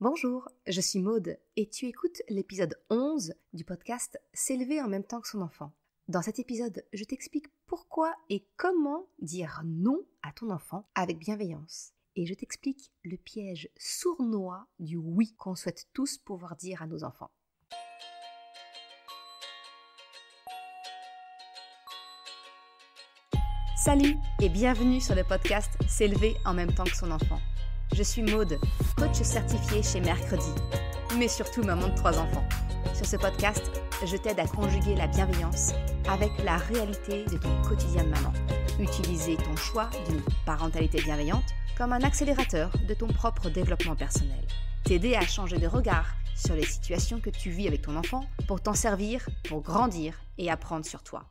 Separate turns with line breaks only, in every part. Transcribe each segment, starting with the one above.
Bonjour, je suis Maude et tu écoutes l'épisode 11 du podcast S'élever en même temps que son enfant. Dans cet épisode, je t'explique pourquoi et comment dire non à ton enfant avec bienveillance. Et je t'explique le piège sournois du oui qu'on souhaite tous pouvoir dire à nos enfants. Salut et bienvenue sur le podcast S'élever en même temps que son enfant. Je suis Maude, coach certifiée chez Mercredi, mais surtout maman de 3 enfants. Sur ce podcast, je t'aide à conjuguer la bienveillance avec la réalité de ton quotidien de maman. Utiliser ton choix d'une parentalité bienveillante comme un accélérateur de ton propre développement personnel. T'aider à changer de regard sur les situations que tu vis avec ton enfant pour t'en servir, pour grandir et apprendre sur toi.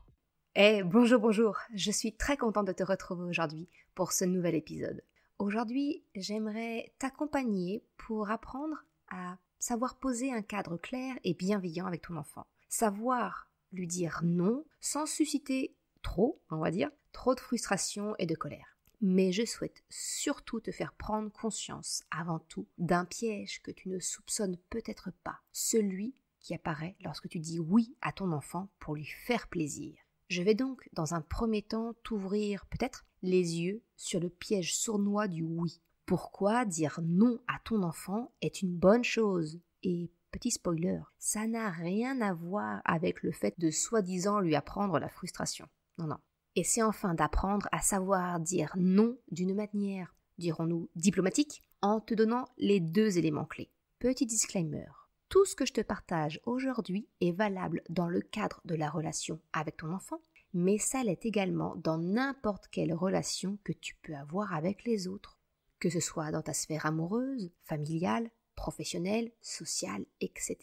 Bonjour, je suis très contente de te retrouver aujourd'hui pour ce nouvel épisode. Aujourd'hui, j'aimerais t'accompagner pour apprendre à savoir poser un cadre clair et bienveillant avec ton enfant. Savoir lui dire non sans susciter trop de frustration et de colère. Mais je souhaite surtout te faire prendre conscience avant tout d'un piège que tu ne soupçonnes peut-être pas, celui qui apparaît lorsque tu dis oui à ton enfant pour lui faire plaisir. Je vais donc, dans un premier temps, t'ouvrir peut-être les yeux sur le piège sournois du oui. Pourquoi dire non à ton enfant est une bonne chose? Et petit spoiler, ça n'a rien à voir avec le fait de soi-disant lui apprendre la frustration. Non. Et c'est enfin d'apprendre à savoir dire non d'une manière, dirons-nous, diplomatique, en te donnant les 2 éléments clés. Petit disclaimer. Tout ce que je te partage aujourd'hui est valable dans le cadre de la relation avec ton enfant, mais ça l'est également dans n'importe quelle relation que tu peux avoir avec les autres, que ce soit dans ta sphère amoureuse, familiale, professionnelle, sociale, etc.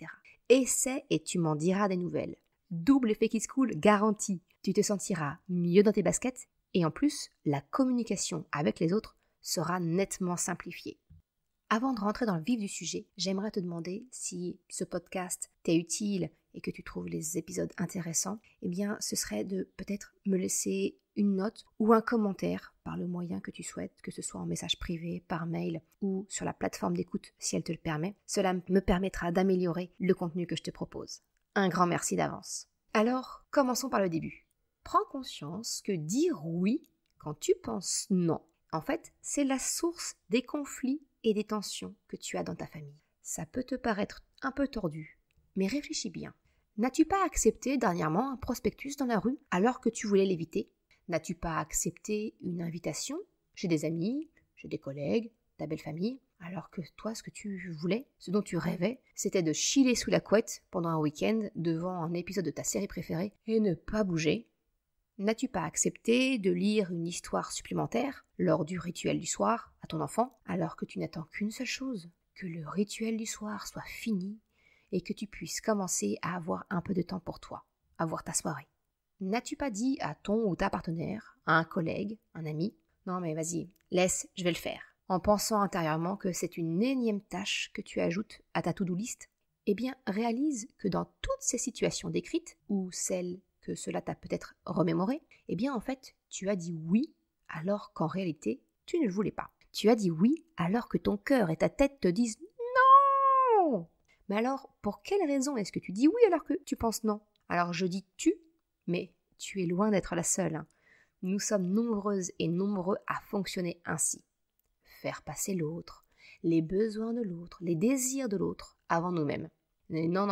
Essaie et tu m'en diras des nouvelles. Double effet Kids Cool garanti. Tu te sentiras mieux dans tes baskets et en plus, la communication avec les autres sera nettement simplifiée. Avant de rentrer dans le vif du sujet, j'aimerais te demander si ce podcast t'est utile et que tu trouves les épisodes intéressants, ce serait de peut-être me laisser une note ou un commentaire par le moyen que tu souhaites, que ce soit en message privé, par mail ou sur la plateforme d'écoute si elle te le permet. Cela me permettra d'améliorer le contenu que je te propose. Un grand merci d'avance. Alors, commençons par le début. Prends conscience que dire oui quand tu penses non, en fait, c'est la source des conflits et des tensions que tu as dans ta famille. Ça peut te paraître un peu tordu, mais réfléchis bien. N'as-tu pas accepté dernièrement un prospectus dans la rue alors que tu voulais l'éviter? N'as-tu pas accepté une invitation chez des amis, chez des collègues, ta belle famille, alors que toi, ce que tu voulais, ce dont tu rêvais, c'était de chiller sous la couette pendant un week-end devant un épisode de ta série préférée et ne pas bouger? N'as-tu pas accepté de lire une histoire supplémentaire lors du rituel du soir à ton enfant, alors que tu n'attends qu'une seule chose, que le rituel du soir soit fini et que tu puisses commencer à avoir un peu de temps pour toi, avoir ta soirée? N'as-tu pas dit à ton ou ta partenaire, à un collègue, un ami, « Non mais vas-y, laisse, je vais le faire », en pensant intérieurement que c'est une énième tâche que tu ajoutes à ta to-do list? Réalise que dans toutes ces situations décrites, ou celles que cela t'a peut-être remémoré, en fait, tu as dit oui alors qu'en réalité, tu ne le voulais pas. Tu as dit oui alors que ton cœur et ta tête te disent non. Mais alors, pour quelle raison est-ce que tu dis oui alors que tu penses non? Alors je dis tu, mais tu es loin d'être la seule. Nous sommes nombreuses et nombreux à fonctionner ainsi. Faire passer l'autre, les besoins de l'autre, les désirs de l'autre avant nous-mêmes. Mais non,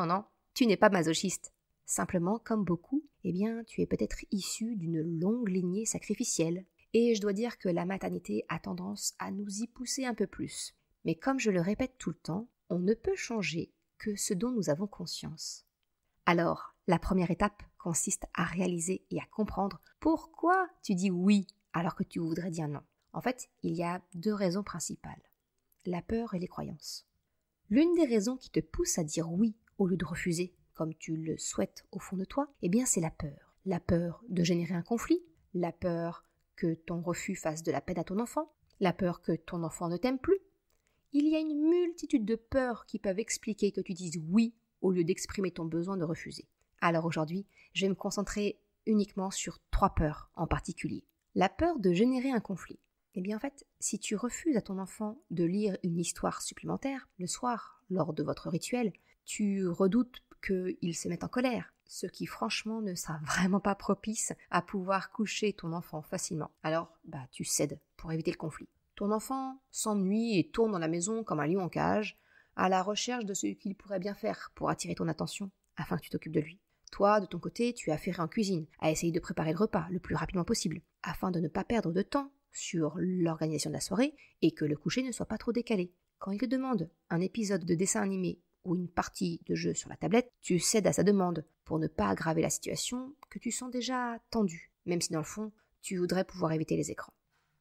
tu n'es pas masochiste. Simplement, comme beaucoup, tu es peut-être issu d'une longue lignée sacrificielle. Et je dois dire que la maternité a tendance à nous y pousser un peu plus. Mais comme je le répète tout le temps, on ne peut changer que ce dont nous avons conscience. Alors, la première étape consiste à réaliser et à comprendre pourquoi tu dis oui alors que tu voudrais dire non. En fait, il y a 2 raisons principales. La peur et les croyances. L'une des raisons qui te pousse à dire oui au lieu de refuser, comme tu le souhaites au fond de toi, c'est la peur. La peur de générer un conflit, la peur que ton refus fasse de la peine à ton enfant, la peur que ton enfant ne t'aime plus. Il y a une multitude de peurs qui peuvent expliquer que tu dises oui au lieu d'exprimer ton besoin de refuser. Alors aujourd'hui, je vais me concentrer uniquement sur 3 peurs en particulier. La peur de générer un conflit. Eh bien en fait, si tu refuses à ton enfant de lire une histoire supplémentaire le soir, lors de votre rituel, tu redoutes qu'il se mette en colère, ce qui franchement ne sera vraiment pas propice à pouvoir coucher ton enfant facilement. Alors, tu cèdes pour éviter le conflit. Ton enfant s'ennuie et tourne dans la maison comme un lion en cage, à la recherche de ce qu'il pourrait bien faire pour attirer ton attention, afin que tu t'occupes de lui. Toi, de ton côté, tu as affairé en cuisine, à essayer de préparer le repas le plus rapidement possible, afin de ne pas perdre de temps sur l'organisation de la soirée et que le coucher ne soit pas trop décalé. Quand il te demande un épisode de dessin animé ou une partie de jeu sur la tablette, tu cèdes à sa demande pour ne pas aggraver la situation que tu sens déjà tendue, même si dans le fond, tu voudrais pouvoir éviter les écrans.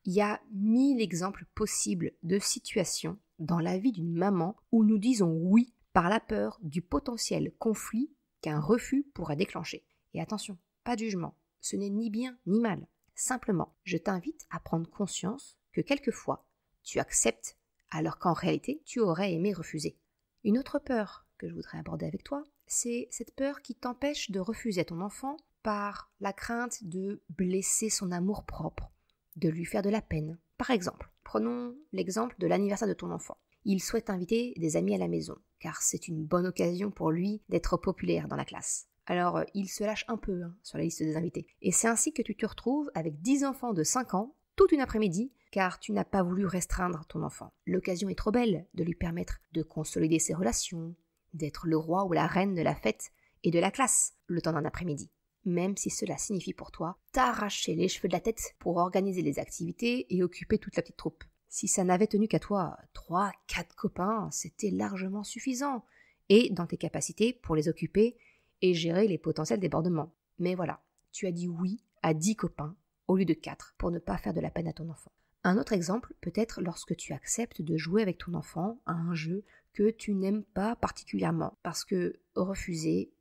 Il y a 1000 exemples possibles de situations dans la vie d'une maman où nous disons oui par la peur du potentiel conflit qu'un refus pourrait déclencher. Et attention, pas de jugement, ce n'est ni bien ni mal. Simplement, je t'invite à prendre conscience que quelquefois, tu acceptes alors qu'en réalité, tu aurais aimé refuser. Une autre peur que je voudrais aborder avec toi, c'est cette peur qui t'empêche de refuser à ton enfant par la crainte de blesser son amour-propre, de lui faire de la peine. Par exemple, prenons l'exemple de l'anniversaire de ton enfant. Il souhaite inviter des amis à la maison, car c'est une bonne occasion pour lui d'être populaire dans la classe. Alors, il se lâche un peu sur la liste des invités. Et c'est ainsi que tu te retrouves avec 10 enfants de 5 ans, toute une après-midi, car tu n'as pas voulu restreindre ton enfant. L'occasion est trop belle de lui permettre de consolider ses relations, d'être le roi ou la reine de la fête et de la classe le temps d'un après-midi. Même si cela signifie pour toi t'arracher les cheveux de la tête pour organiser les activités et occuper toute la petite troupe. Si ça n'avait tenu qu'à toi 3, 4 copains, c'était largement suffisant, et dans tes capacités pour les occuper et gérer les potentiels débordements. Mais voilà, tu as dit oui à 10 copains au lieu de 4 pour ne pas faire de la peine à ton enfant. Un autre exemple peut être lorsque tu acceptes de jouer avec ton enfant à un jeu que tu n'aimes pas particulièrement, parce que refuser,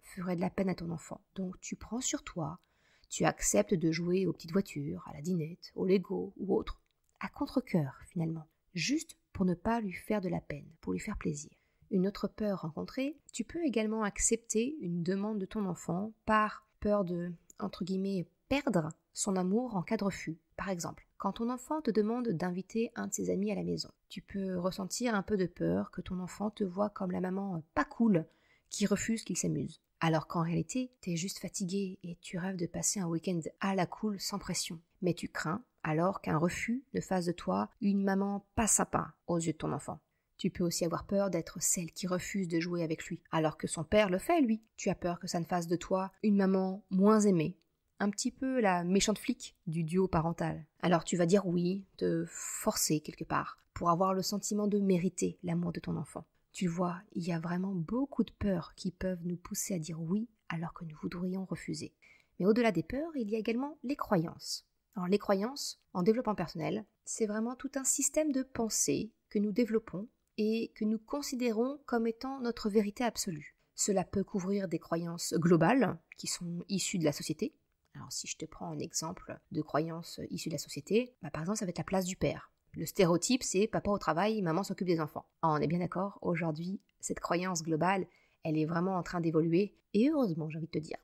ferait de la peine à ton enfant. Donc tu prends sur toi, tu acceptes de jouer aux petites voitures, à la dinette, au Lego ou autre, à contre-cœur finalement, juste pour ne pas lui faire de la peine, pour lui faire plaisir. Une autre peur rencontrée, tu peux également accepter une demande de ton enfant par peur de, entre guillemets, perdre son amour en cas de refus. Par exemple, quand ton enfant te demande d'inviter un de ses amis à la maison, tu peux ressentir un peu de peur que ton enfant te voie comme la maman pas cool qui refuse qu'il s'amuse. Alors qu'en réalité, t'es juste fatigué et tu rêves de passer un week-end à la cool sans pression. Mais tu crains alors qu'un refus ne fasse de toi une maman pas sympa aux yeux de ton enfant. Tu peux aussi avoir peur d'être celle qui refuse de jouer avec lui, alors que son père le fait, lui. Tu as peur que ça ne fasse de toi une maman moins aimée, un petit peu la méchante flic du duo parental. Alors tu vas dire oui, te forcer quelque part, pour avoir le sentiment de mériter l'amour de ton enfant. Tu vois, il y a vraiment beaucoup de peurs qui peuvent nous pousser à dire oui, alors que nous voudrions refuser. Mais au-delà des peurs, il y a également les croyances. Alors les croyances, en développement personnel, c'est vraiment tout un système de pensée que nous développons et que nous considérons comme étant notre vérité absolue. Cela peut couvrir des croyances globales qui sont issues de la société. Alors si je te prends un exemple de croyances issues de la société, par exemple ça va être la place du père. Le stéréotype c'est papa au travail, maman s'occupe des enfants. On est bien d'accord, aujourd'hui cette croyance globale, elle est vraiment en train d'évoluer, et heureusement j'ai envie de te dire.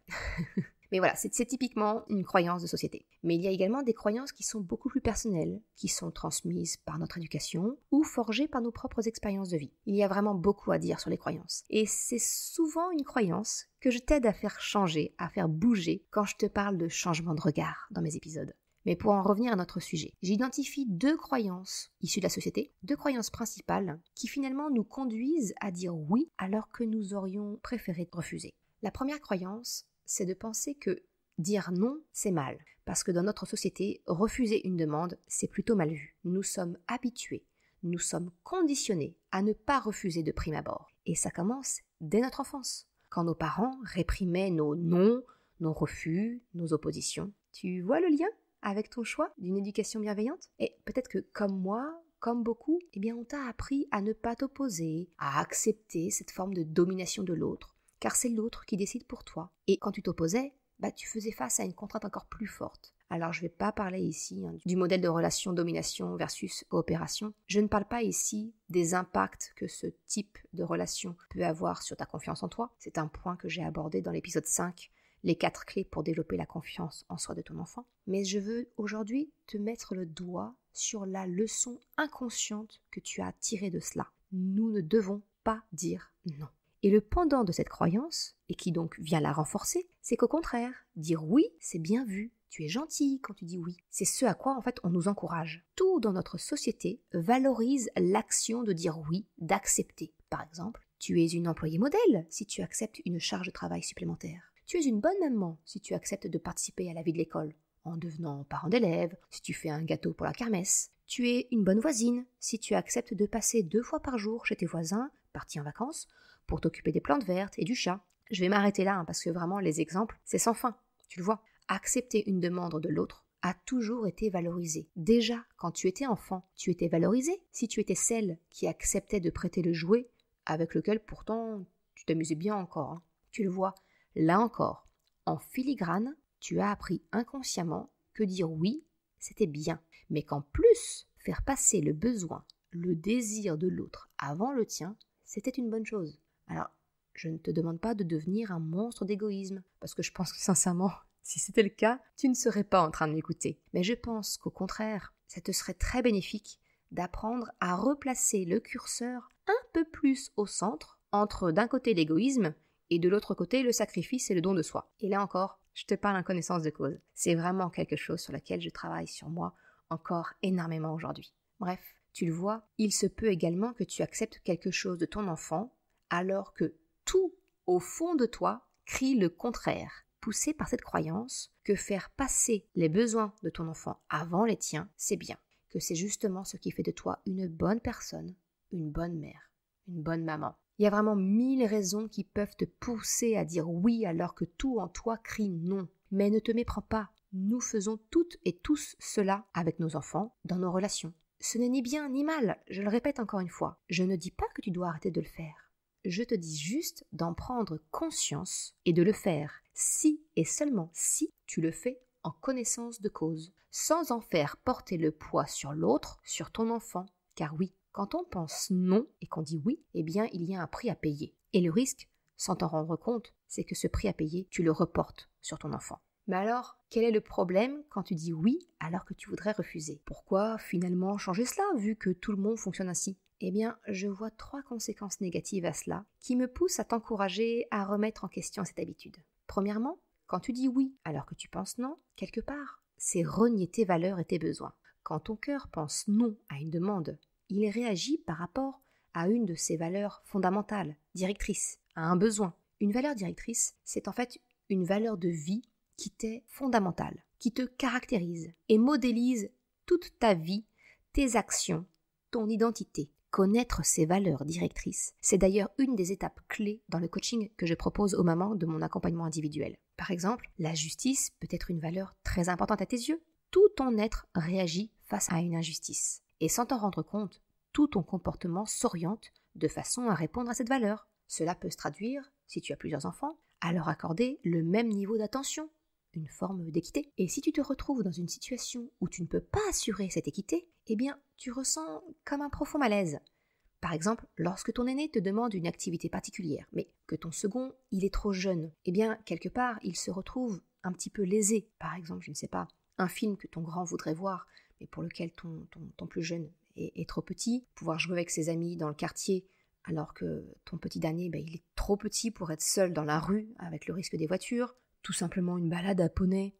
Mais voilà, c'est typiquement une croyance de société. Mais il y a également des croyances qui sont beaucoup plus personnelles, qui sont transmises par notre éducation ou forgées par nos propres expériences de vie. Il y a vraiment beaucoup à dire sur les croyances. Et c'est souvent une croyance que je t'aide à faire changer, à faire bouger quand je te parle de changement de regard dans mes épisodes. Mais pour en revenir à notre sujet, j'identifie 2 croyances issues de la société, 2 croyances principales qui finalement nous conduisent à dire oui alors que nous aurions préféré refuser. La première croyance, c'est de penser que dire non, c'est mal. Parce que dans notre société, refuser une demande, c'est plutôt mal vu. Nous sommes habitués, nous sommes conditionnés à ne pas refuser de prime abord. Et ça commence dès notre enfance, quand nos parents réprimaient nos non, nos refus, nos oppositions. Tu vois le lien avec ton choix d'une éducation bienveillante? Et peut-être que comme moi, comme beaucoup, on t'a appris à ne pas t'opposer, à accepter cette forme de domination de l'autre, car c'est l'autre qui décide pour toi. Et quand tu t'opposais, tu faisais face à une contrainte encore plus forte. Alors je ne vais pas parler ici du modèle de relation domination versus coopération. Je ne parle pas ici des impacts que ce type de relation peut avoir sur ta confiance en toi. C'est un point que j'ai abordé dans l'épisode 5, les 4 clés pour développer la confiance en soi de ton enfant. Mais je veux aujourd'hui te mettre le doigt sur la leçon inconsciente que tu as tirée de cela. Nous ne devons pas dire non. Et le pendant de cette croyance, et qui donc vient la renforcer, c'est qu'au contraire, dire oui, c'est bien vu. Tu es gentil quand tu dis oui. C'est ce à quoi en fait on nous encourage. Tout dans notre société valorise l'action de dire oui, d'accepter. Par exemple, tu es une employée modèle si tu acceptes une charge de travail supplémentaire. Tu es une bonne maman si tu acceptes de participer à la vie de l'école, en devenant parent d'élève, si tu fais un gâteau pour la kermesse. Tu es une bonne voisine si tu acceptes de passer 2 fois par jour chez tes voisins, partis en vacances, pour t'occuper des plantes vertes et du chat. Je vais m'arrêter là parce que vraiment les exemples, c'est sans fin, tu le vois. Accepter une demande de l'autre a toujours été valorisé. Déjà, quand tu étais enfant, tu étais valorisé si tu étais celle qui acceptait de prêter le jouet avec lequel pourtant tu t'amusais bien encore. Tu le vois, là encore, en filigrane, tu as appris inconsciemment que dire oui, c'était bien, mais qu'en plus, faire passer le besoin, le désir de l'autre avant le tien, c'était une bonne chose. Alors, je ne te demande pas de devenir un monstre d'égoïsme, parce que je pense que sincèrement, si c'était le cas, tu ne serais pas en train de m'écouter. Mais je pense qu'au contraire, ça te serait très bénéfique d'apprendre à replacer le curseur un peu plus au centre, entre d'un côté l'égoïsme et de l'autre côté le sacrifice et le don de soi. Et là encore, je te parle en connaissance de cause. C'est vraiment quelque chose sur lequel je travaille sur moi encore énormément aujourd'hui. Bref, tu le vois, il se peut également que tu acceptes quelque chose de ton enfant alors que tout au fond de toi crie le contraire. Poussé par cette croyance que faire passer les besoins de ton enfant avant les tiens, c'est bien, que c'est justement ce qui fait de toi une bonne personne, une bonne mère, une bonne maman. Il y a vraiment 1000 raisons qui peuvent te pousser à dire oui alors que tout en toi crie non. Mais ne te méprends pas, nous faisons toutes et tous cela avec nos enfants, dans nos relations. Ce n'est ni bien ni mal, je le répète encore une fois. Je ne dis pas que tu dois arrêter de le faire. Je te dis juste d'en prendre conscience et de le faire si et seulement si tu le fais en connaissance de cause, sans en faire porter le poids sur l'autre, sur ton enfant. Car oui, quand on pense non et qu'on dit oui, eh bien il y a un prix à payer. Et le risque, sans t'en rendre compte, c'est que ce prix à payer, tu le reportes sur ton enfant. Mais alors, quel est le problème quand tu dis oui alors que tu voudrais refuser? Pourquoi finalement changer cela vu que tout le monde fonctionne ainsi? Eh bien, je vois 3 conséquences négatives à cela qui me poussent à t'encourager à remettre en question cette habitude. Premièrement, quand tu dis oui alors que tu penses non, quelque part, c'est renier tes valeurs et tes besoins. Quand ton cœur pense non à une demande, il réagit par rapport à une de ses valeurs fondamentales, directrices, à un besoin. Une valeur directrice, c'est en fait une valeur de vie qui t'est fondamentale, qui te caractérise et modélise toute ta vie, tes actions, ton identité. Connaître ces valeurs directrices, c'est d'ailleurs une des étapes clés dans le coaching que je propose aux mamans de mon accompagnement individuel. Par exemple, la justice peut être une valeur très importante à tes yeux. Tout ton être réagit face à une injustice. Et sans t'en rendre compte, tout ton comportement s'oriente de façon à répondre à cette valeur. Cela peut se traduire, si tu as plusieurs enfants, à leur accorder le même niveau d'attention, une forme d'équité. Et si tu te retrouves dans une situation où tu ne peux pas assurer cette équité, eh bien, tu ressens comme un profond malaise. Par exemple, lorsque ton aîné te demande une activité particulière, mais que ton second, il est trop jeune, eh bien, quelque part, il se retrouve un petit peu lésé. Par exemple, je ne sais pas, un film que ton grand voudrait voir, mais pour lequel ton plus jeune est trop petit, pouvoir jouer avec ses amis dans le quartier, alors que ton petit dernier, il est trop petit pour être seul dans la rue avec le risque des voitures, tout simplement une balade à poney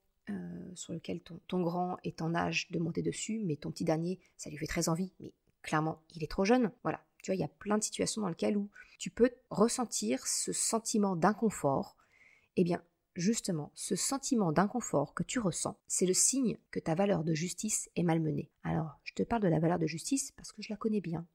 sur lequel ton grand est en âge de monter dessus, mais ton petit dernier, ça lui fait très envie, mais clairement, il est trop jeune. Voilà, tu vois, il y a plein de situations dans lesquelles où tu peux ressentir ce sentiment d'inconfort. Eh bien, justement, ce sentiment d'inconfort que tu ressens, c'est le signe que ta valeur de justice est malmenée. Alors, je te parle de la valeur de justice parce que je la connais bien.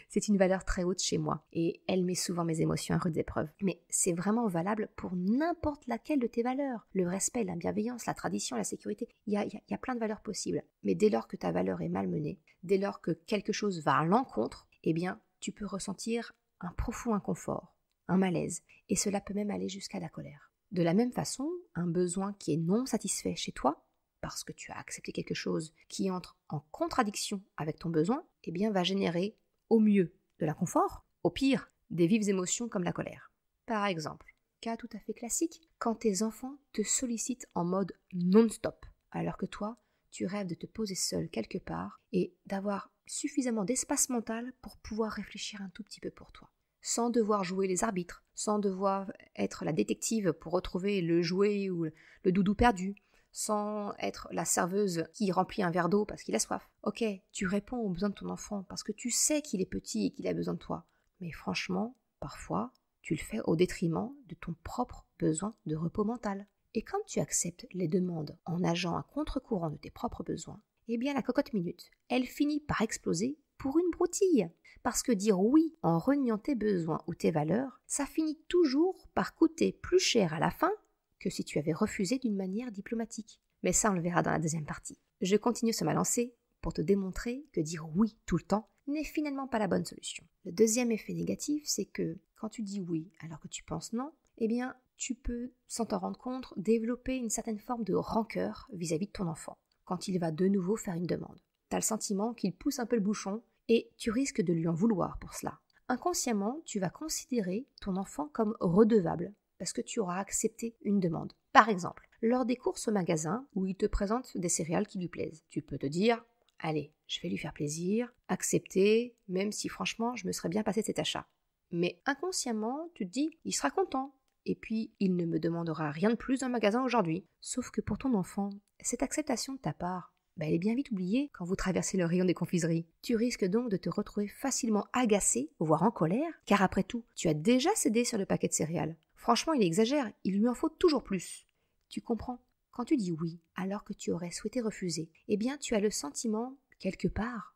C'est une valeur très haute chez moi et elle met souvent mes émotions à rude épreuve. Mais c'est vraiment valable pour n'importe laquelle de tes valeurs. Le respect, la bienveillance, la tradition, la sécurité, il y a plein de valeurs possibles. Mais dès lors que ta valeur est malmenée, dès lors que quelque chose va à l'encontre, eh bien, tu peux ressentir un profond inconfort, un malaise, et cela peut même aller jusqu'à la colère. De la même façon, un besoin qui est non satisfait chez toi, parce que tu as accepté quelque chose qui entre en contradiction avec ton besoin, eh bien, va générer au mieux de l'inconfort, au pire des vives émotions comme la colère. Par exemple, cas tout à fait classique, quand tes enfants te sollicitent en mode non-stop, alors que toi, tu rêves de te poser seul quelque part et d'avoir suffisamment d'espace mental pour pouvoir réfléchir un tout petit peu pour toi. Sans devoir jouer les arbitres, sans devoir être la détective pour retrouver le jouet ou le doudou perdu, sans être la serveuse qui remplit un verre d'eau parce qu'il a soif. Ok, tu réponds aux besoins de ton enfant parce que tu sais qu'il est petit et qu'il a besoin de toi. Mais franchement, parfois, tu le fais au détriment de ton propre besoin de repos mental. Et quand tu acceptes les demandes en nageant à contre-courant de tes propres besoins, eh bien la cocotte minute, elle finit par exploser pour une broutille. Parce que dire oui en reniant tes besoins ou tes valeurs, ça finit toujours par coûter plus cher à la fin que si tu avais refusé d'une manière diplomatique. Mais ça, on le verra dans la deuxième partie. Je continue sur ma lancée pour te démontrer que dire oui tout le temps n'est finalement pas la bonne solution. Le deuxième effet négatif, c'est que quand tu dis oui alors que tu penses non, eh bien, tu peux, sans t'en rendre compte, développer une certaine forme de rancœur vis-à-vis de ton enfant quand il va de nouveau faire une demande. Tu as le sentiment qu'il pousse un peu le bouchon et tu risques de lui en vouloir pour cela. Inconsciemment, tu vas considérer ton enfant comme redevable parce que tu auras accepté une demande. Par exemple, lors des courses au magasin où il te présente des céréales qui lui plaisent, tu peux te dire « Allez, je vais lui faire plaisir, accepter, même si franchement je me serais bien passé de cet achat. » Mais inconsciemment, tu te dis « Il sera content. » Et puis, il ne me demandera rien de plus dans le magasin aujourd'hui. Sauf que pour ton enfant, cette acceptation de ta part, elle est bien vite oubliée quand vous traversez le rayon des confiseries. Tu risques donc de te retrouver facilement agacé, voire en colère, car après tout, tu as déjà cédé sur le paquet de céréales. Franchement, il exagère, il lui en faut toujours plus. Tu comprends ? Quand tu dis oui, alors que tu aurais souhaité refuser, eh bien tu as le sentiment, quelque part,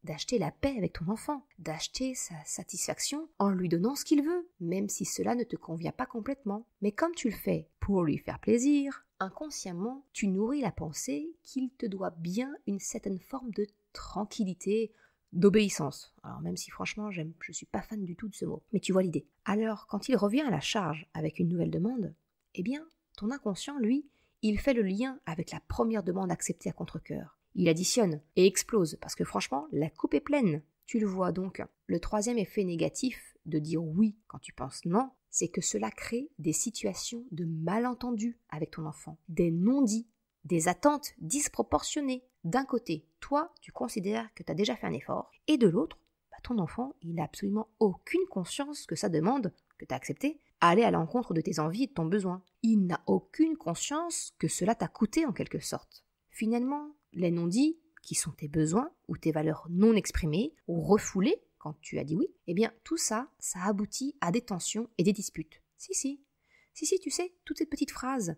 d'acheter la paix avec ton enfant, d'acheter sa satisfaction en lui donnant ce qu'il veut, même si cela ne te convient pas complètement. Mais comme tu le fais pour lui faire plaisir, inconsciemment, tu nourris la pensée qu'il te doit bien une certaine forme de tranquillité, d'obéissance. Alors même si franchement, je suis pas fan du tout de ce mot, mais tu vois l'idée. Alors, quand il revient à la charge avec une nouvelle demande, eh bien, ton inconscient, lui, il fait le lien avec la première demande acceptée à contre-cœur. Il additionne et explose parce que franchement, la coupe est pleine. Tu le vois donc. Le troisième effet négatif de dire oui quand tu penses non, c'est que cela crée des situations de malentendus avec ton enfant, des non-dits, des attentes disproportionnées. D'un côté, toi, tu considères que tu as déjà fait un effort, et de l'autre, ton enfant, il n'a absolument aucune conscience que sa demande, que tu as acceptée, allait à l'encontre de tes envies et de ton besoin. Il n'a aucune conscience que cela t'a coûté en quelque sorte. Finalement, les non-dits, qui sont tes besoins ou tes valeurs non exprimées ou refoulées quand tu as dit oui, eh bien tout ça, ça aboutit à des tensions et des disputes. Si, tu sais, toutes ces petites phrases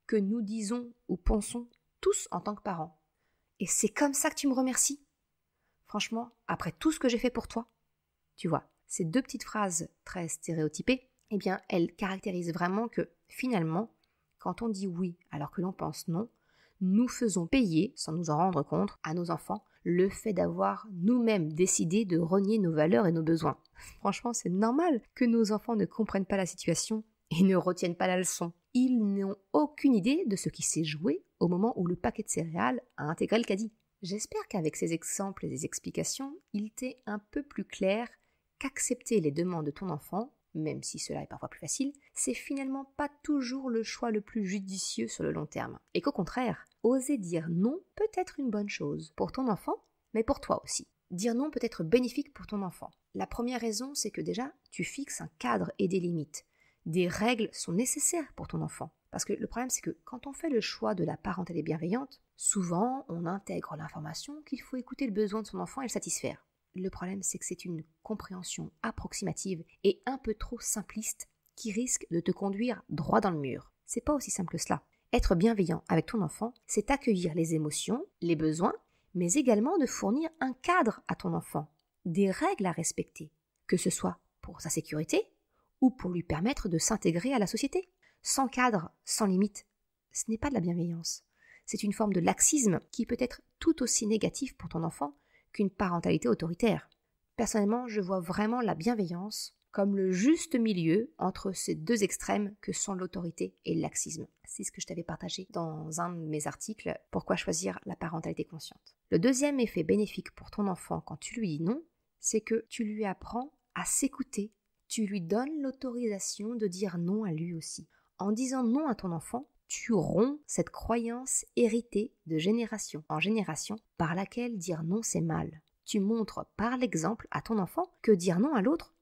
que nous disons ou pensons tous en tant que parents. Et c'est comme ça que tu me remercies. Franchement, après tout ce que j'ai fait pour toi, tu vois, ces deux petites phrases très stéréotypées, eh bien, elles caractérisent vraiment que, finalement, quand on dit oui alors que l'on pense non, nous faisons payer, sans nous en rendre compte, à nos enfants, le fait d'avoir nous-mêmes décidé de renier nos valeurs et nos besoins. Franchement, c'est normal que nos enfants ne comprennent pas la situation et ne retiennent pas la leçon. Ils n'ont aucune idée de ce qui s'est joué au moment où le paquet de céréales a intégré le caddie. J'espère qu'avec ces exemples et ces explications, il t'est un peu plus clair qu'accepter les demandes de ton enfant, même si cela est parfois plus facile, c'est finalement pas toujours le choix le plus judicieux sur le long terme. Et qu'au contraire, oser dire non peut être une bonne chose pour ton enfant, mais pour toi aussi. Dire non peut être bénéfique pour ton enfant. La première raison, c'est que déjà, tu fixes un cadre et des limites. Des règles sont nécessaires pour ton enfant. Parce que le problème, c'est que quand on fait le choix de la parentalité bienveillante, souvent, on intègre l'information qu'il faut écouter le besoin de son enfant et le satisfaire. Le problème, c'est que c'est une compréhension approximative et un peu trop simpliste qui risque de te conduire droit dans le mur. C'est pas aussi simple que cela. Être bienveillant avec ton enfant, c'est accueillir les émotions, les besoins, mais également de fournir un cadre à ton enfant, des règles à respecter, que ce soit pour sa sécurité ou pour lui permettre de s'intégrer à la société. Sans cadre, sans limite, ce n'est pas de la bienveillance. C'est une forme de laxisme qui peut être tout aussi négatif pour ton enfant qu'une parentalité autoritaire. Personnellement, je vois vraiment la bienveillance comme le juste milieu entre ces deux extrêmes que sont l'autorité et le laxisme. C'est ce que je t'avais partagé dans un de mes articles, Pourquoi choisir la parentalité consciente. Le deuxième effet bénéfique pour ton enfant quand tu lui dis non, c'est que tu lui apprends à s'écouter. Tu lui donnes l'autorisation de dire non à lui aussi. En disant non à ton enfant, tu romps cette croyance héritée de génération en génération par laquelle dire non c'est mal. Tu montres par l'exemple à ton enfant que dire non à l'autre,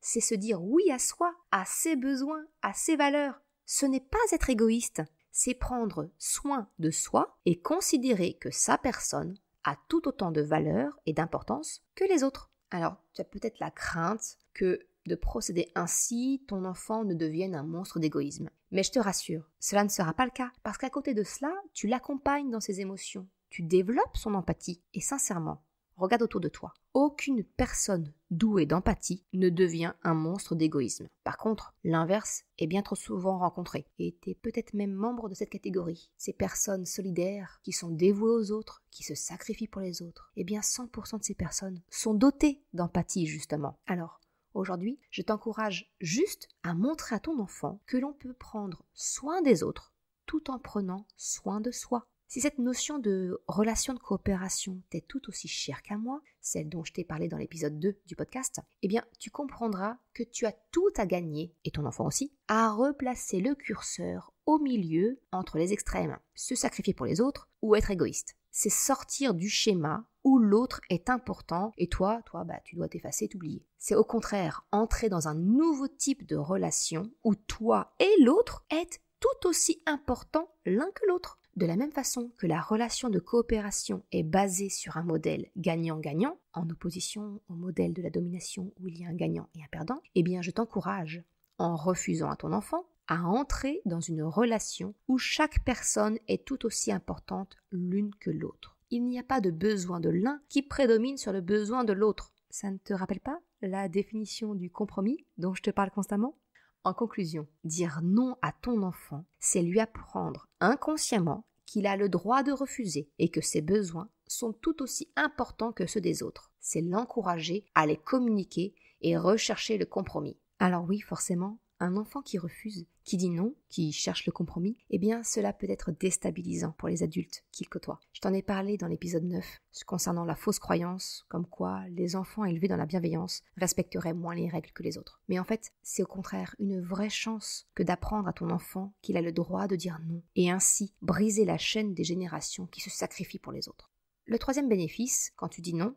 c'est se dire oui à soi, à ses besoins, à ses valeurs. Ce n'est pas être égoïste, c'est prendre soin de soi et considérer que sa personne a tout autant de valeur et d'importance que les autres. Alors, tu as peut-être la crainte que de procéder ainsi, ton enfant ne devienne un monstre d'égoïsme. Mais je te rassure, cela ne sera pas le cas, parce qu'à côté de cela, tu l'accompagnes dans ses émotions, tu développes son empathie, et sincèrement, regarde autour de toi. Aucune personne douée d'empathie ne devient un monstre d'égoïsme. Par contre, l'inverse est bien trop souvent rencontré, et tu es peut-être même membre de cette catégorie. Ces personnes solidaires, qui sont dévouées aux autres, qui se sacrifient pour les autres, 100% de ces personnes sont dotées d'empathie justement. Alors, aujourd'hui, je t'encourage juste à montrer à ton enfant que l'on peut prendre soin des autres tout en prenant soin de soi. Si cette notion de relation de coopération t'est tout aussi chère qu'à moi, celle dont je t'ai parlé dans l'épisode 2 du podcast, tu comprendras que tu as tout à gagner, et ton enfant aussi, à replacer le curseur au milieu entre les extrêmes, se sacrifier pour les autres ou être égoïste. C'est sortir du schéma où l'autre est important et toi, tu dois t'effacer, t'oublier. C'est au contraire entrer dans un nouveau type de relation où toi et l'autre êtes tout aussi importants l'un que l'autre. De la même façon que la relation de coopération est basée sur un modèle gagnant-gagnant, en opposition au modèle de la domination où il y a un gagnant et un perdant, je t'encourage, en refusant à ton enfant, à entrer dans une relation où chaque personne est tout aussi importante l'une que l'autre. Il n'y a pas de besoin de l'un qui prédomine sur le besoin de l'autre. Ça ne te rappelle pas la définition du compromis dont je te parle constamment ? En conclusion, dire non à ton enfant, c'est lui apprendre inconsciemment qu'il a le droit de refuser et que ses besoins sont tout aussi importants que ceux des autres. C'est l'encourager à les communiquer et rechercher le compromis. Alors oui, forcément, un enfant qui refuse, qui dit non, qui cherche le compromis, cela peut être déstabilisant pour les adultes qu'il côtoie. Je t'en ai parlé dans l'épisode 9 concernant la fausse croyance, comme quoi les enfants élevés dans la bienveillance respecteraient moins les règles que les autres. Mais en fait, c'est au contraire une vraie chance que d'apprendre à ton enfant qu'il a le droit de dire non, et ainsi briser la chaîne des générations qui se sacrifient pour les autres. Le troisième bénéfice, quand tu dis non,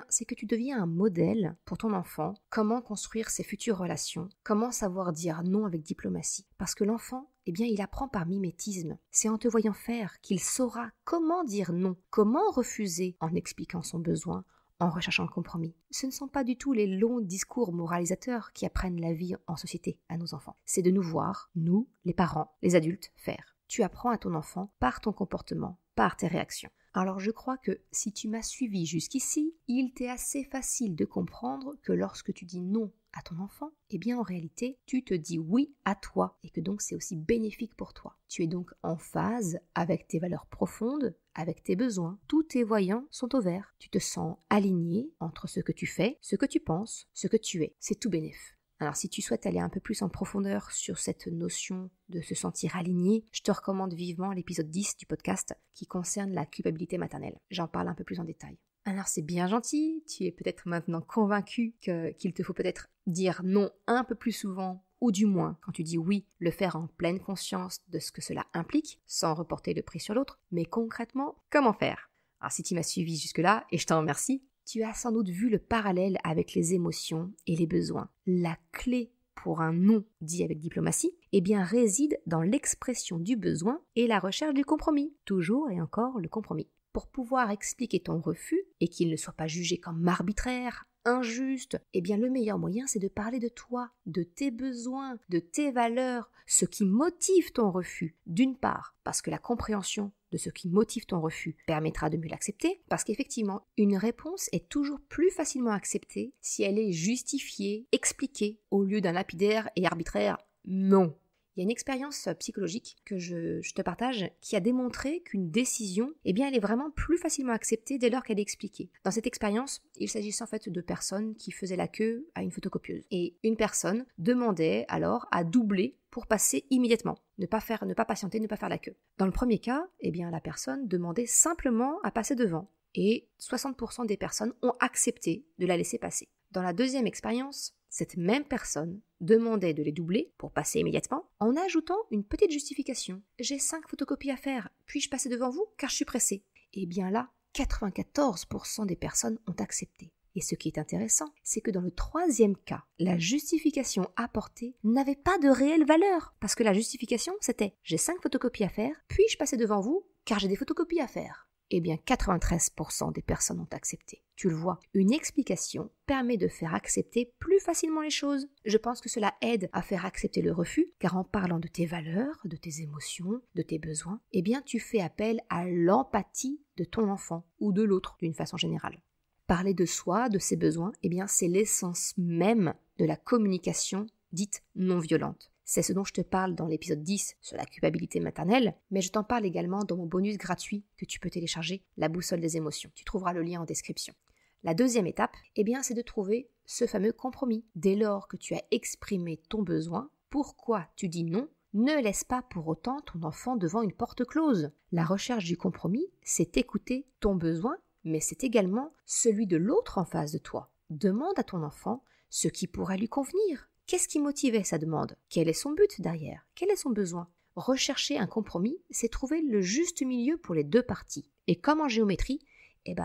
c'est que tu deviens un modèle pour ton enfant, comment construire ses futures relations, comment savoir dire non avec diplomatie. Parce que l'enfant, il apprend par mimétisme. C'est en te voyant faire qu'il saura comment dire non, comment refuser en expliquant son besoin, en recherchant le compromis. Ce ne sont pas du tout les longs discours moralisateurs qui apprennent la vie en société à nos enfants. C'est de nous voir, nous, les parents, les adultes, faire. Tu apprends à ton enfant par ton comportement, par tes réactions. Alors je crois que si tu m'as suivi jusqu'ici, il t'est assez facile de comprendre que lorsque tu dis non à ton enfant, en réalité, tu te dis oui à toi et que donc c'est aussi bénéfique pour toi. Tu es donc en phase avec tes valeurs profondes, avec tes besoins. Tous tes voyants sont au vert. Tu te sens aligné entre ce que tu fais, ce que tu penses, ce que tu es. C'est tout bénef. Alors si tu souhaites aller un peu plus en profondeur sur cette notion de se sentir aligné, je te recommande vivement l'épisode 10 du podcast qui concerne la culpabilité maternelle. J'en parle un peu plus en détail. Alors c'est bien gentil, tu es peut-être maintenant convaincu qu'il te faut peut-être dire non un peu plus souvent, ou du moins, quand tu dis oui, le faire en pleine conscience de ce que cela implique, sans reporter le prix sur l'autre. Mais concrètement, comment faire ? Alors si tu m'as suivi jusque-là, et je t'en remercie, tu as sans doute vu le parallèle avec les émotions et les besoins. La clé pour un non dit avec diplomatie, réside dans l'expression du besoin et la recherche du compromis. Toujours et encore le compromis. Pour pouvoir expliquer ton refus et qu'il ne soit pas jugé comme arbitraire, injuste, le meilleur moyen c'est de parler de toi, de tes besoins, de tes valeurs, ce qui motive ton refus. D'une part, parce que la compréhension de ce qui motive ton refus permettra de mieux l'accepter, parce qu'effectivement, une réponse est toujours plus facilement acceptée si elle est justifiée, expliquée, au lieu d'un lapidaire et arbitraire « non ». Il y a une expérience psychologique que je te partage qui a démontré qu'une décision, elle est vraiment plus facilement acceptée dès lors qu'elle est expliquée. Dans cette expérience, il s'agissait en fait de personnes qui faisaient la queue à une photocopieuse. Et une personne demandait alors à doubler pour passer immédiatement. Ne pas patienter, ne pas faire la queue. Dans le premier cas, la personne demandait simplement à passer devant. Et 60% des personnes ont accepté de la laisser passer. Dans la deuxième expérience, cette même personne demandait de les doubler pour passer immédiatement en ajoutant une petite justification. « J'ai 5 photocopies à faire, puis-je passer devant vous car je suis pressée ?» Et bien là, 94% des personnes ont accepté. Et ce qui est intéressant, c'est que dans le troisième cas, la justification apportée n'avait pas de réelle valeur. Parce que la justification, c'était « j'ai 5 photocopies à faire, puis-je passer devant vous car j'ai des photocopies à faire ?» Eh bien, 93% des personnes ont accepté. Tu le vois, une explication permet de faire accepter plus facilement les choses. Je pense que cela aide à faire accepter le refus, car en parlant de tes valeurs, de tes émotions, de tes besoins, eh bien, tu fais appel à l'empathie de ton enfant ou de l'autre d'une façon générale. Parler de soi, de ses besoins, eh bien, c'est l'essence même de la communication dite non violente. C'est ce dont je te parle dans l'épisode 10 sur la culpabilité maternelle, mais je t'en parle également dans mon bonus gratuit que tu peux télécharger, la boussole des émotions. Tu trouveras le lien en description. La deuxième étape, eh bien, c'est de trouver ce fameux compromis. Dès lors que tu as exprimé ton besoin, pourquoi tu dis non, ne laisse pas pour autant ton enfant devant une porte close. La recherche du compromis, c'est écouter ton besoin, mais c'est également celui de l'autre en face de toi. Demande à ton enfant ce qui pourrait lui convenir. Qu'est-ce qui motivait sa demande? Quel est son but derrière? Quel est son besoin? Rechercher un compromis, c'est trouver le juste milieu pour les deux parties. Et comme en géométrie,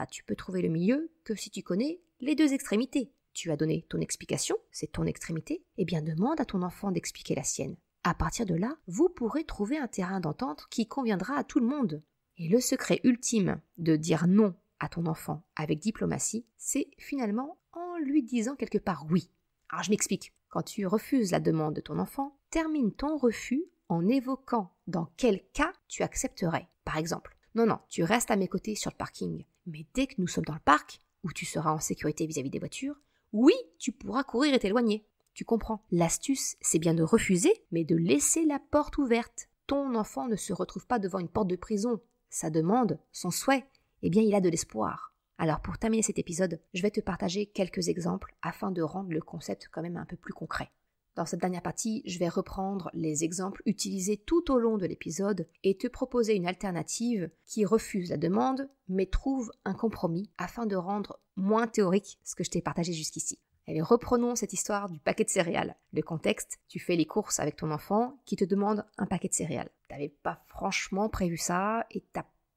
tu peux trouver le milieu que si tu connais les deux extrémités. Tu as donné ton explication, c'est ton extrémité, demande à ton enfant d'expliquer la sienne. À partir de là, vous pourrez trouver un terrain d'entente qui conviendra à tout le monde. Et le secret ultime de dire non à ton enfant avec diplomatie, c'est finalement en lui disant quelque part oui. Alors je m'explique. Quand tu refuses la demande de ton enfant, termine ton refus en évoquant dans quel cas tu accepterais. Par exemple, non, tu restes à mes côtés sur le parking, mais dès que nous sommes dans le parc, où tu seras en sécurité vis-à-vis des voitures, oui, tu pourras courir et t'éloigner. Tu comprends? L'astuce, c'est bien de refuser, mais de laisser la porte ouverte. Ton enfant ne se retrouve pas devant une porte de prison. Sa demande, son souhait, il a de l'espoir. Alors pour terminer cet épisode, je vais te partager quelques exemples afin de rendre le concept quand même un peu plus concret. Dans cette dernière partie, je vais reprendre les exemples utilisés tout au long de l'épisode et te proposer une alternative qui refuse la demande mais trouve un compromis afin de rendre moins théorique ce que je t'ai partagé jusqu'ici. Allez, reprenons cette histoire du paquet de céréales. Le contexte, tu fais les courses avec ton enfant qui te demande un paquet de céréales. Tu n'avais pas franchement prévu ça et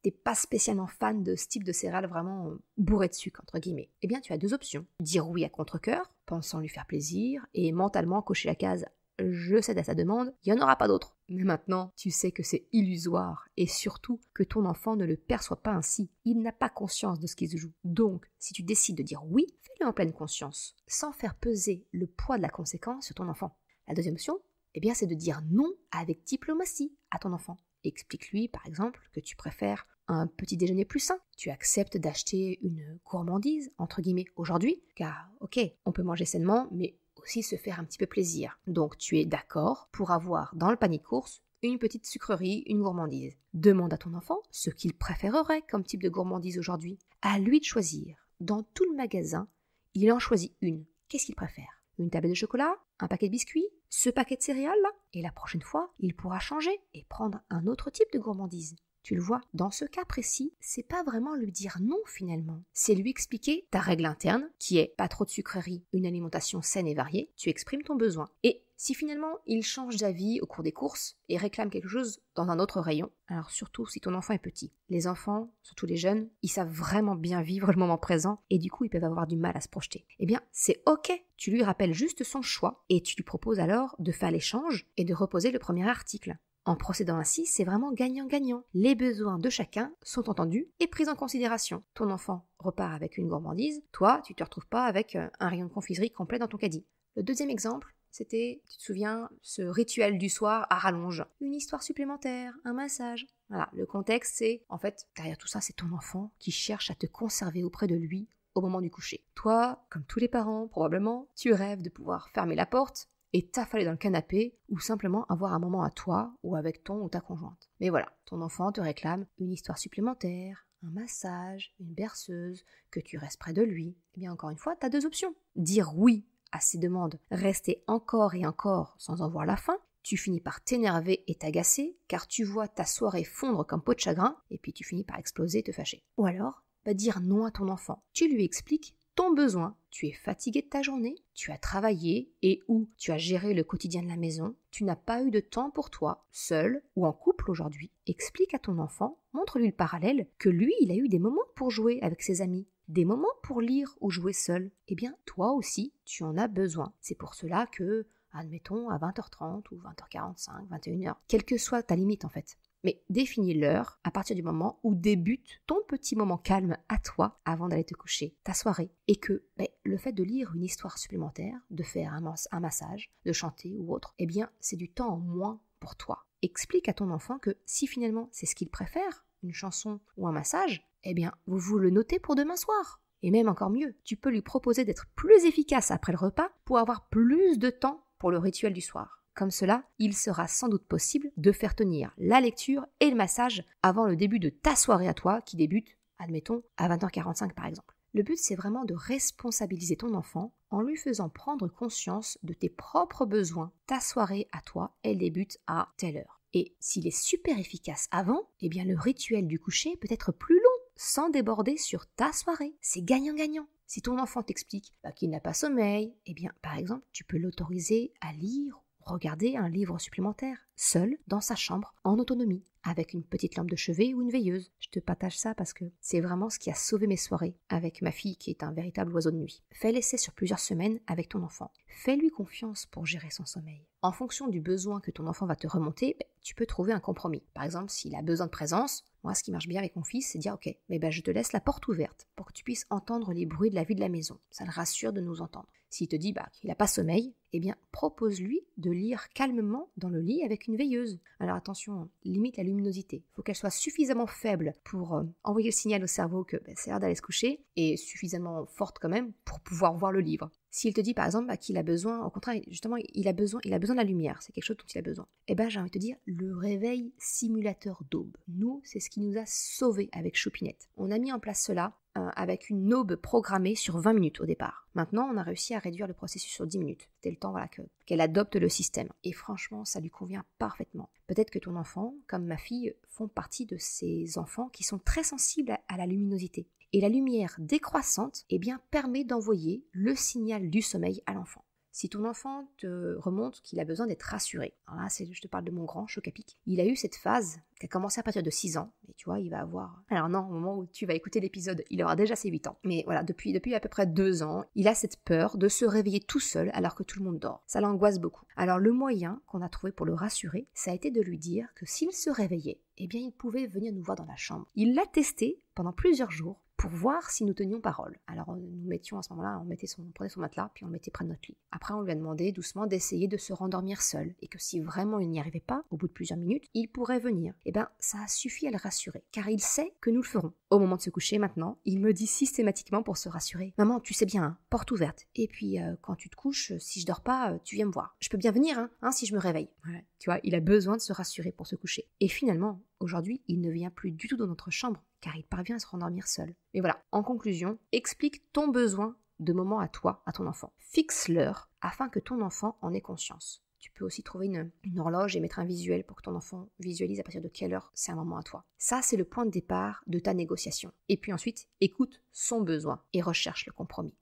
t'es pas spécialement fan de ce type de céréales vraiment bourré de sucre, entre guillemets. Tu as deux options. Dire oui à contre-cœur, pensant lui faire plaisir, et mentalement cocher la case « je cède à sa demande », il n'y en aura pas d'autre. Mais maintenant, tu sais que c'est illusoire, et surtout que ton enfant ne le perçoit pas ainsi. Il n'a pas conscience de ce qui se joue. Donc, si tu décides de dire oui, fais-le en pleine conscience, sans faire peser le poids de la conséquence sur ton enfant. La deuxième option, c'est de dire non avec diplomatie à ton enfant. Explique-lui, par exemple, que tu préfères un petit déjeuner plus sain. Tu acceptes d'acheter une gourmandise, entre guillemets, aujourd'hui, car, ok, on peut manger sainement, mais aussi se faire un petit peu plaisir. Donc, tu es d'accord pour avoir dans le panier de course une petite sucrerie, une gourmandise. Demande à ton enfant ce qu'il préférerait comme type de gourmandise aujourd'hui. À lui de choisir. Dans tout le magasin, il en choisit une. Qu'est-ce qu'il préfère? Une tablette de chocolat? Un paquet de biscuits? Ce paquet de céréales là? Et la prochaine fois, il pourra changer et prendre un autre type de gourmandise. Tu le vois, dans ce cas précis, c'est pas vraiment lui dire non finalement. C'est lui expliquer ta règle interne, qui est pas trop de sucreries, une alimentation saine et variée, tu exprimes ton besoin. Et si finalement il change d'avis au cours des courses et réclame quelque chose dans un autre rayon, alors surtout si ton enfant est petit. Les enfants, surtout les jeunes, ils savent vraiment bien vivre le moment présent et du coup ils peuvent avoir du mal à se projeter. C'est ok, tu lui rappelles juste son choix et tu lui proposes alors de faire l'échange et de reposer le premier article. En procédant ainsi, c'est vraiment gagnant-gagnant. Les besoins de chacun sont entendus et pris en considération. Ton enfant repart avec une gourmandise, toi, tu te retrouves pas avec un rayon de confiserie complet dans ton caddie. Le deuxième exemple, c'était, tu te souviens, ce rituel du soir à rallonge. Une histoire supplémentaire, un massage. Voilà, le contexte, c'est, en fait, derrière tout ça, c'est ton enfant qui cherche à te conserver auprès de lui au moment du coucher. Toi, comme tous les parents, probablement, tu rêves de pouvoir fermer la porte et t'affaler dans le canapé ou simplement avoir un moment à toi ou avec ton ou ta conjointe. Mais voilà, ton enfant te réclame une histoire supplémentaire, un massage, une berceuse, que tu restes près de lui. Encore une fois, t'as deux options. Dire oui à ses demandes, rester encore et encore sans en voir la fin, tu finis par t'énerver et t'agacer car tu vois ta soirée fondre comme peau de chagrin et puis tu finis par exploser et te fâcher. Ou alors, dire non à ton enfant. Tu lui expliques ton besoin. Tu es fatigué de ta journée, tu as travaillé et ou tu as géré le quotidien de la maison, tu n'as pas eu de temps pour toi, seul ou en couple aujourd'hui. Explique à ton enfant, montre-lui le parallèle, que lui, il a eu des moments pour jouer avec ses amis, des moments pour lire ou jouer seul. Eh bien, toi aussi, tu en as besoin. C'est pour cela que, admettons, à 20h30 ou 20h45, 21h, quelle que soit ta limite en fait, mais définis l'heure à partir du moment où débute ton petit moment calme à toi avant d'aller te coucher, ta soirée. Et que le fait de lire une histoire supplémentaire, de faire un massage, de chanter ou autre, eh bien c'est du temps en moins pour toi. Explique à ton enfant que si finalement c'est ce qu'il préfère, une chanson ou un massage, eh bien vous le notez pour demain soir. Et même encore mieux, tu peux lui proposer d'être plus efficace après le repas pour avoir plus de temps pour le rituel du soir. Comme cela, il sera sans doute possible de faire tenir la lecture et le massage avant le début de ta soirée à toi qui débute, admettons, à 20h45 par exemple. Le but, c'est vraiment de responsabiliser ton enfant en lui faisant prendre conscience de tes propres besoins. Ta soirée à toi, elle débute à telle heure. Et s'il est super efficace avant, eh bien le rituel du coucher peut être plus long, sans déborder sur ta soirée. C'est gagnant-gagnant. Si ton enfant t'explique qu'il n'a pas sommeil, eh bien par exemple, tu peux l'autoriser à lire, regarder un livre supplémentaire, seul, dans sa chambre, en autonomie, avec une petite lampe de chevet ou une veilleuse. Je te partage ça parce que c'est vraiment ce qui a sauvé mes soirées avec ma fille qui est un véritable oiseau de nuit. Fais l'essai sur plusieurs semaines avec ton enfant. Fais-lui confiance pour gérer son sommeil. En fonction du besoin que ton enfant va te remonter, tu peux trouver un compromis. Par exemple, s'il a besoin de présence, moi ce qui marche bien avec mon fils, c'est de dire ok, je te laisse la porte ouverte pour que tu puisses entendre les bruits de la vie de la maison. Ça le rassure de nous entendre. S'il te dit qu'il n'a pas sommeil, eh bien propose-lui de lire calmement dans le lit avec une veilleuse. Alors attention, limite la luminosité. Il faut qu'elle soit suffisamment faible pour envoyer le signal au cerveau que c'est l'heure d'aller se coucher et suffisamment forte quand même pour pouvoir voir le livre. S'il te dit par exemple qu'il a besoin, au contraire, justement, il a besoin de la lumière, c'est quelque chose dont il a besoin. Eh bien j'ai envie de te dire, le réveil simulateur d'aube. Nous, c'est ce qui nous a sauvés avec Choupinette. On a mis en place cela avec une aube programmée sur 20 minutes au départ. Maintenant, on a réussi à réduire le processus sur 10 minutes. C'était le temps qu'elle adopte le système. Et franchement, ça lui convient parfaitement. Peut-être que ton enfant, comme ma fille, font partie de ces enfants qui sont très sensibles à la luminosité. Et la lumière décroissante permet d'envoyer le signal du sommeil à l'enfant. Si ton enfant te remonte qu'il a besoin d'être rassuré, alors là, je te parle de mon grand, Chocapic, il a eu cette phase qui a commencé à partir de 6 ans, et tu vois, il va avoir... Alors non, au moment où tu vas écouter l'épisode, il aura déjà ses 8 ans. Mais voilà, depuis à peu près 2 ans, il a cette peur de se réveiller tout seul alors que tout le monde dort. Ça l'angoisse beaucoup. Alors le moyen qu'on a trouvé pour le rassurer, ça a été de lui dire que s'il se réveillait, il pouvait venir nous voir dans la chambre. Il l'a testé pendant plusieurs jours, pour voir si nous tenions parole. Alors nous mettions à ce moment-là, on prenait son matelas, puis on le mettait près de notre lit. Après on lui a demandé doucement d'essayer de se rendormir seul, et que si vraiment il n'y arrivait pas, au bout de plusieurs minutes, il pourrait venir. Ça a suffi à le rassurer, car il sait que nous le ferons. Au moment de se coucher maintenant, il me dit systématiquement pour se rassurer, « Maman, tu sais bien, porte ouverte, et puis quand tu te couches, si je dors pas, tu viens me voir. Je peux bien venir, si je me réveille. » Ouais, tu vois, il a besoin de se rassurer pour se coucher. Et finalement, aujourd'hui, il ne vient plus du tout dans notre chambre, car il parvient à se rendormir seul. Mais voilà, en conclusion, explique ton besoin de moment à toi, à ton enfant. Fixe l'heure afin que ton enfant en ait conscience. Tu peux aussi trouver une horloge et mettre un visuel pour que ton enfant visualise à partir de quelle heure c'est un moment à toi. Ça, c'est le point de départ de ta négociation. Et puis ensuite, écoute son besoin et recherche le compromis.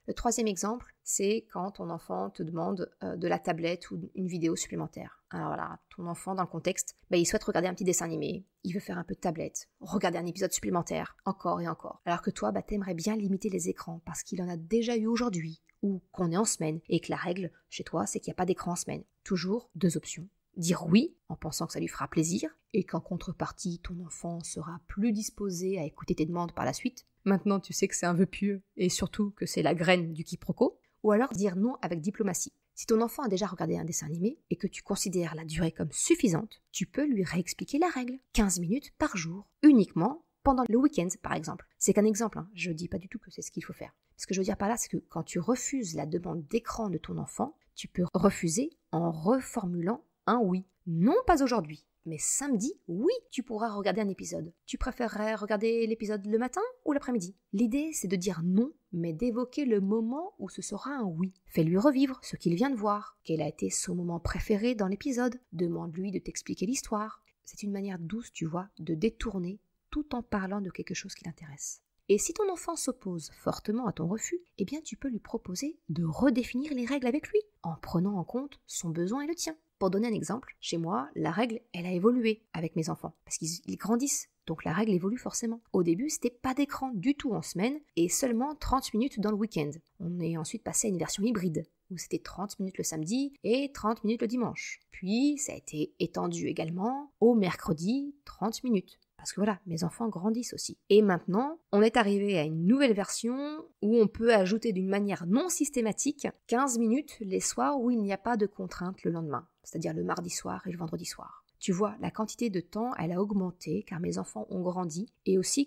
Le troisième exemple, c'est quand ton enfant te demande de la tablette ou une vidéo supplémentaire. Alors voilà, ton enfant, dans le contexte, il souhaite regarder un petit dessin animé, il veut faire un peu de tablette, regarder un épisode supplémentaire, encore et encore. Alors que toi, t'aimerais bien limiter les écrans parce qu'il en a déjà eu aujourd'hui, ou qu'on est en semaine, et que la règle chez toi, c'est qu'il n'y a pas d'écran en semaine. Toujours 2 options. Dire oui, en pensant que ça lui fera plaisir, et qu'en contrepartie, ton enfant sera plus disposé à écouter tes demandes par la suite. Maintenant, tu sais que c'est un vœu pieux, et surtout que c'est la graine du quiproquo. Ou alors dire non avec diplomatie. Si ton enfant a déjà regardé un dessin animé, et que tu considères la durée comme suffisante, tu peux lui réexpliquer la règle. 15 minutes par jour, uniquement pendant le week-end, par exemple. C'est qu'un exemple, je ne dis pas du tout que c'est ce qu'il faut faire. Ce que je veux dire par là, c'est que quand tu refuses la demande d'écran de ton enfant, tu peux refuser en reformulant un oui. Non, pas aujourd'hui, mais samedi, oui, tu pourras regarder un épisode. Tu préférerais regarder l'épisode le matin ou l'après-midi? L'idée, c'est de dire non, mais d'évoquer le moment où ce sera un oui. Fais-lui revivre ce qu'il vient de voir. Quel a été son moment préféré dans l'épisode? Demande-lui de t'expliquer l'histoire. C'est une manière douce, tu vois, de détourner tout en parlant de quelque chose qui l'intéresse. Et si ton enfant s'oppose fortement à ton refus, eh bien tu peux lui proposer de redéfinir les règles avec lui, en prenant en compte son besoin et le tien. Pour donner un exemple, chez moi, la règle, elle a évolué avec mes enfants, parce qu'ils grandissent. Donc la règle évolue forcément. Au début, c'était pas d'écran du tout en semaine et seulement 30 minutes dans le week-end. On est ensuite passé à une version hybride, où c'était 30 minutes le samedi et 30 minutes le dimanche. Puis ça a été étendu également au mercredi, 30 minutes. Parce que voilà, mes enfants grandissent aussi. Et maintenant, on est arrivé à une nouvelle version où on peut ajouter d'une manière non systématique 15 minutes les soirs où il n'y a pas de contrainte le lendemain, c'est-à-dire le mardi soir et le vendredi soir. Tu vois, la quantité de temps, elle a augmenté car mes enfants ont grandi et aussi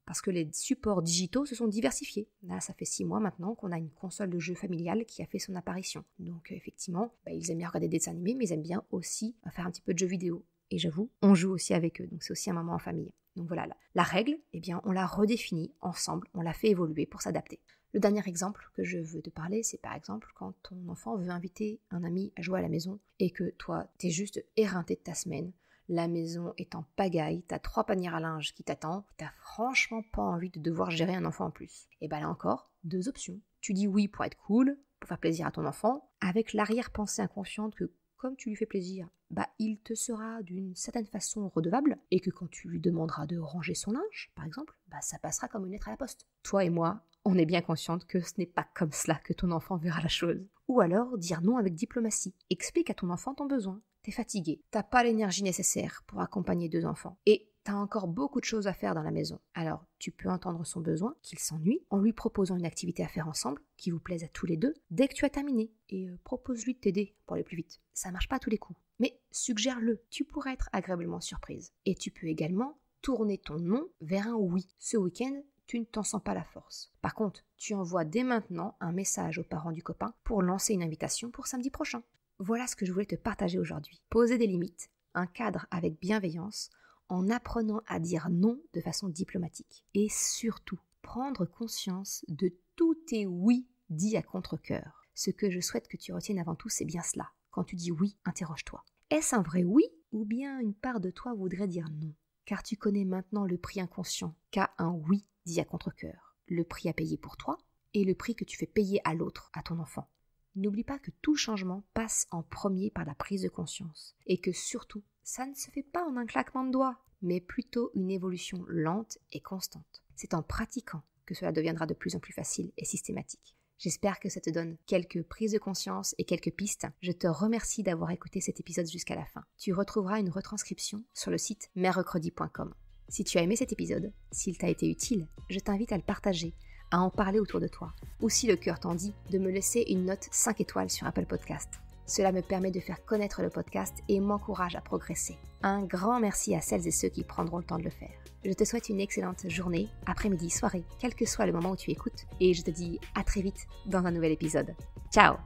parce que les supports digitaux se sont diversifiés. Là, ça fait 6 mois maintenant qu'on a une console de jeux familiale qui a fait son apparition. Donc effectivement, ils aiment bien regarder des dessins animés, mais ils aiment bien aussi faire un petit peu de jeux vidéo. Et j'avoue, on joue aussi avec eux, donc c'est aussi un moment en famille. Donc voilà, la règle, eh bien, on l'a redéfinie ensemble, on l'a fait évoluer pour s'adapter. Le dernier exemple que je veux te parler, c'est par exemple quand ton enfant veut inviter un ami à jouer à la maison et que toi, t'es juste éreinté de ta semaine, la maison est en pagaille, t'as 3 paniers à linge qui t'attendent, t'as franchement pas envie de devoir gérer un enfant en plus. Et bien là encore, 2 options. Tu dis oui pour être cool, pour faire plaisir à ton enfant, avec l'arrière-pensée inconsciente que comme tu lui fais plaisir, il te sera d'une certaine façon redevable et que quand tu lui demanderas de ranger son linge, par exemple, ça passera comme une lettre à la poste. Toi et moi, on est bien consciente que ce n'est pas comme cela que ton enfant verra la chose. Ou alors dire non avec diplomatie. Explique à ton enfant ton besoin. T'es fatigué, t'as pas l'énergie nécessaire pour accompagner 2 enfants et t'as encore beaucoup de choses à faire dans la maison. Alors tu peux entendre son besoin, qu'il s'ennuie, en lui proposant une activité à faire ensemble qui vous plaise à tous les deux dès que tu as terminé et propose-lui de t'aider pour aller plus vite. Ça marche pas à tous les coups, mais suggère-le, tu pourrais être agréablement surprise. Et tu peux également tourner ton non vers un oui. Ce week-end, tu ne t'en sens pas la force. Par contre, tu envoies dès maintenant un message aux parents du copain pour lancer une invitation pour samedi prochain. Voilà ce que je voulais te partager aujourd'hui. Poser des limites, un cadre avec bienveillance, en apprenant à dire non de façon diplomatique. Et surtout, prendre conscience de tous tes oui dits à contre-cœur. Ce que je souhaite que tu retiennes avant tout, c'est bien cela. Quand tu dis oui, interroge-toi. Est-ce un vrai oui ou bien une part de toi voudrait dire non ? Car tu connais maintenant le prix inconscient qu'a un oui dit à contre-cœur. Le prix à payer pour toi et le prix que tu fais payer à l'autre, à ton enfant. N'oublie pas que tout changement passe en premier par la prise de conscience et que surtout, ça ne se fait pas en un claquement de doigts, mais plutôt une évolution lente et constante. C'est en pratiquant que cela deviendra de plus en plus facile et systématique. J'espère que ça te donne quelques prises de conscience et quelques pistes. Je te remercie d'avoir écouté cet épisode jusqu'à la fin. Tu retrouveras une retranscription sur le site merrecredi.com. Si tu as aimé cet épisode, s'il t'a été utile, je t'invite à le partager, à en parler autour de toi, ou si le cœur t'en dit, de me laisser une note 5 étoiles sur Apple Podcast. Cela me permet de faire connaître le podcast et m'encourage à progresser. Un grand merci à celles et ceux qui prendront le temps de le faire. Je te souhaite une excellente journée, après-midi, soirée, quel que soit le moment où tu écoutes, et je te dis à très vite dans un nouvel épisode. Ciao!